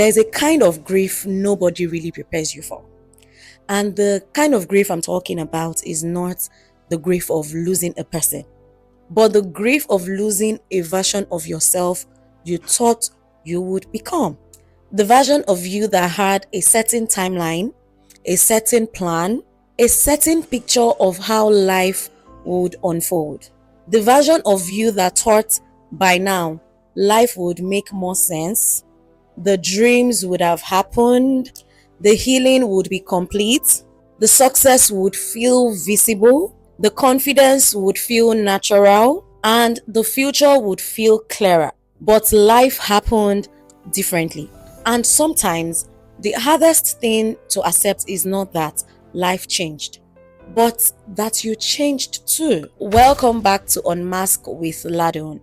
There's a kind of grief nobody really prepares you for. And the kind of grief I'm talking about is not the grief of losing a person, but the grief of losing a version of yourself you thought you would become. The version of you that had a certain timeline, a certain plan, a certain picture of how life would unfold. The version of you that thought by now life would make more sense, the dreams would have happened, the healing would be complete, the success would feel visible, the confidence would feel natural, and the future would feel clearer. But life happened differently. And sometimes the hardest thing to accept is not that life changed, but that you changed too. Welcome back to Unmask with Ladon.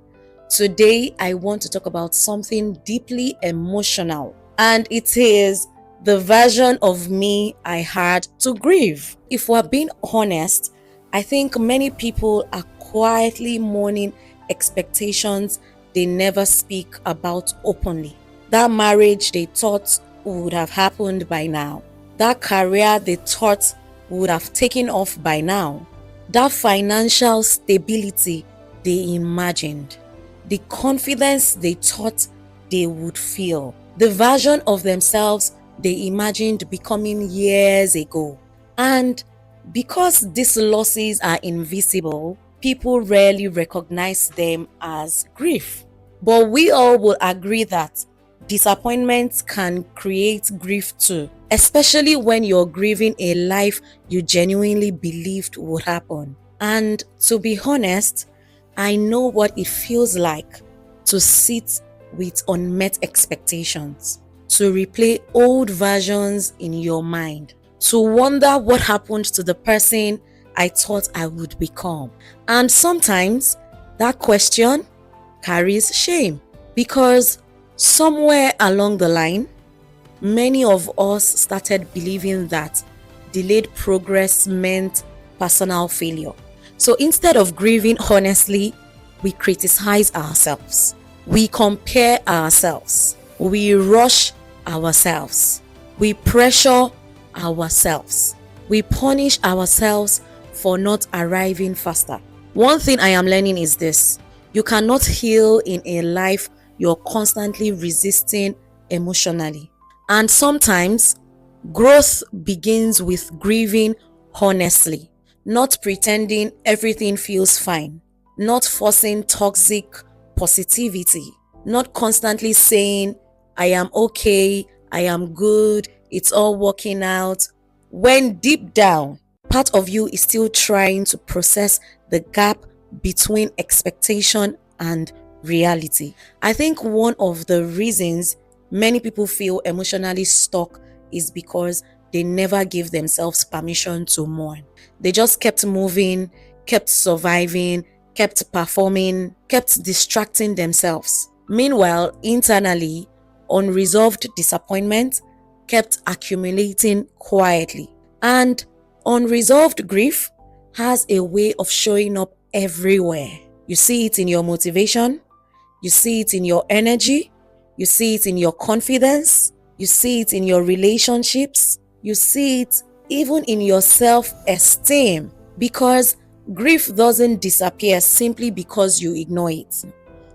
Today, I want to talk about something deeply emotional, and it is the version of me I had to grieve. If we're being honest, I think many people are quietly mourning expectations they never speak about openly. That marriage they thought would have happened by now. That career they thought would have taken off by now. That financial stability they imagined. The confidence they thought they would feel. The version of themselves they imagined becoming years ago. And because these losses are invisible, people rarely recognize them as grief. But we all will agree that disappointment can create grief too, especially when you're grieving a life you genuinely believed would happen. And to be honest, I know what it feels like to sit with unmet expectations, to replay old versions in your mind, to wonder what happened to the person I thought I would become. And sometimes that question carries shame, because somewhere along the line, many of us started believing that delayed progress meant personal failure. So instead of grieving honestly, we criticize ourselves, we compare ourselves, we rush ourselves, we pressure ourselves, we punish ourselves for not arriving faster. One thing I am learning is this: you cannot heal in a life you're constantly resisting emotionally. And sometimes growth begins with grieving honestly, not pretending everything feels fine, not forcing toxic positivity, not constantly saying, I am okay, I am good, it's all working out, when deep down, part of you is still trying to process the gap between expectation and reality. I think one of the reasons many people feel emotionally stuck is because they never gave themselves permission to mourn. They just kept moving, kept surviving, kept performing, kept distracting themselves. Meanwhile, internally, unresolved disappointment kept accumulating quietly. And unresolved grief has a way of showing up everywhere. You see it in your motivation, you see it in your energy, you see it in your confidence, you see it in your relationships, you see it even in your self-esteem, because grief doesn't disappear simply because you ignore it.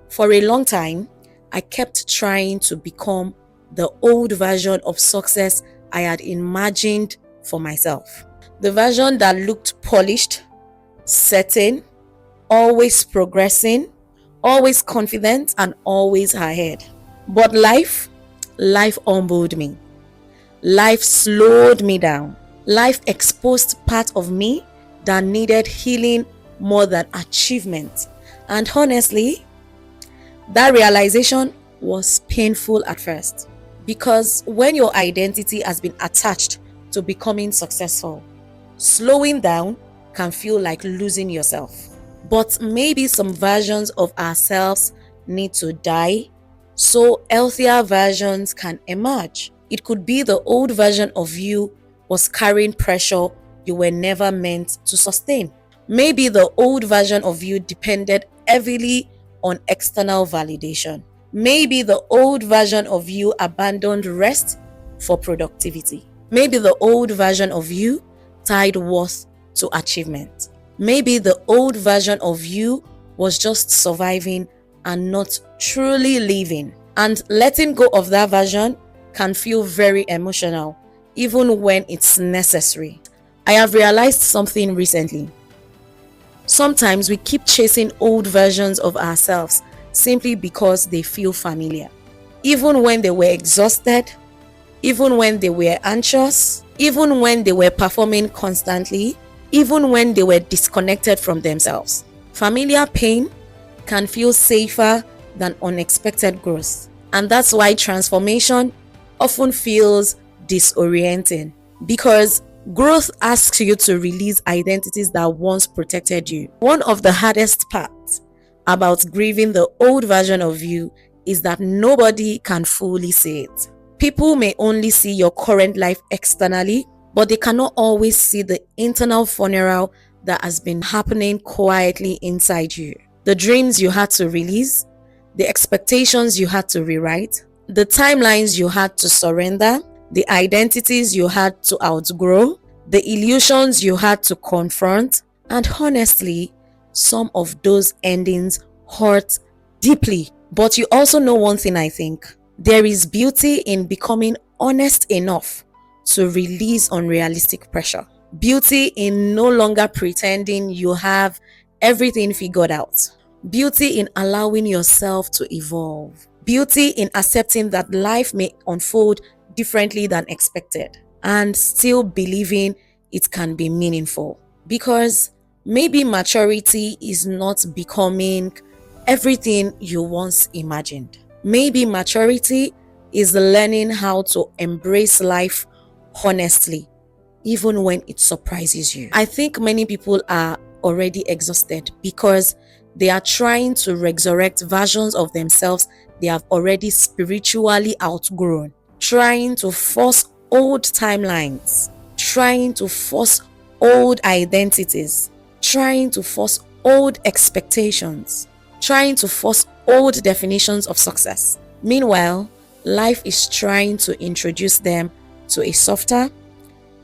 For a long time, I kept trying to become the old version of success I had imagined for myself. The version that looked polished, certain, always progressing, always confident, and always ahead. But life humbled me. Life slowed me down. Life exposed part of me that needed healing more than achievement. And honestly, that realization was painful at first. Because when your identity has been attached to becoming successful, slowing down can feel like losing yourself. But maybe some versions of ourselves need to die so healthier versions can emerge. It could be the old version of you was carrying pressure you were never meant to sustain. Maybe the old version of you depended heavily on external validation. Maybe the old version of you abandoned rest for productivity. Maybe the old version of you tied worth to achievement. Maybe the old version of you was just surviving and not truly living. And letting go of that version can feel very emotional, even when it's necessary. I have realized something recently. Sometimes we keep chasing old versions of ourselves simply because they feel familiar. Even when they were exhausted, even when they were anxious, even when they were performing constantly, even when they were disconnected from themselves. Familiar pain can feel safer than unexpected growth. And that's why transformation often feels disorienting, because growth asks you to release identities that once protected you. One of the hardest parts about grieving the old version of you is that nobody can fully see it. People may only see your current life externally, but they cannot always see the internal funeral that has been happening quietly inside you. The dreams you had to release, the expectations you had to rewrite, the timelines you had to surrender, the identities you had to outgrow, the illusions you had to confront, and honestly, some of those endings hurt deeply. But you also know one thing, I think. There is beauty in becoming honest enough to release unrealistic pressure. Beauty in no longer pretending you have everything figured out. Beauty in allowing yourself to evolve. Beauty in accepting that life may unfold differently than expected, and still believing it can be meaningful. Because maybe maturity is not becoming everything you once imagined. Maybe maturity is learning how to embrace life honestly, even when it surprises you. I think many people are already exhausted because they are trying to resurrect versions of themselves they have already spiritually outgrown, trying to force old timelines, trying to force old identities, trying to force old expectations, trying to force old definitions of success. Meanwhile, life is trying to introduce them to a softer,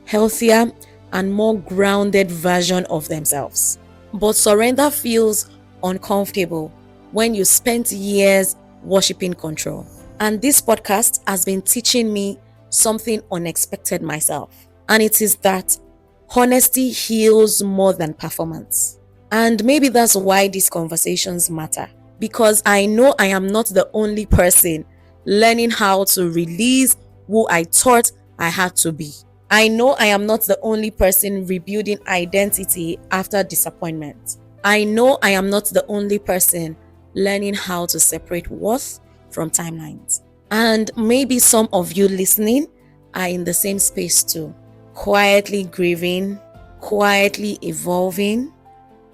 healthier, and more grounded version of themselves. But surrender feels uncomfortable when you spent years worshiping control. And this podcast has been teaching me something unexpected myself. And it is that honesty heals more than performance. And maybe that's why these conversations matter. Because I know I am not the only person learning how to release who I thought I had to be. I know I am not the only person rebuilding identity after disappointment. I know I am not the only person learning how to separate worth from timelines. And maybe some of you listening are in the same space too, quietly grieving, quietly evolving,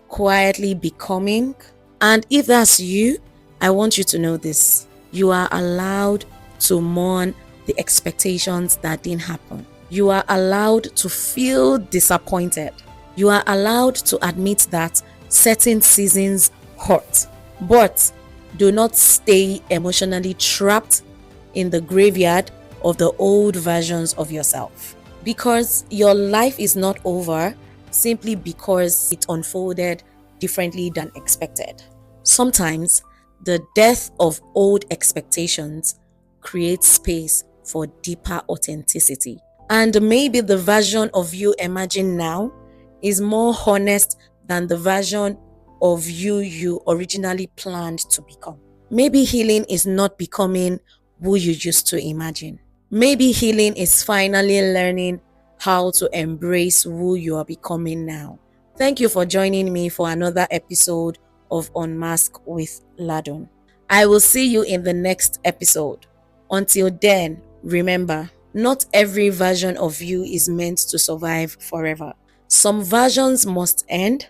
quietly becoming. And if that's you, I want you to know this. You are allowed to mourn the expectations that didn't happen. You are allowed to feel disappointed. You are allowed to admit that certain seasons hurt. But do not stay emotionally trapped in the graveyard of the old versions of yourself. Because your life is not over simply because it unfolded differently than expected. Sometimes the death of old expectations creates space for deeper authenticity. And maybe the version of you imagine now is more honest than the version of you originally planned to become. Maybe healing is not becoming who you used to imagine. Maybe healing is finally learning how to embrace who you are becoming now. Thank you for joining me for another episode of Unmask with Ladon. I will see you in the next episode. Until then, remember, not every version of you is meant to survive forever. Some versions must end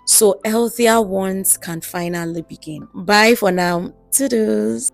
so healthier ones can finally begin. Bye for now. Toodles.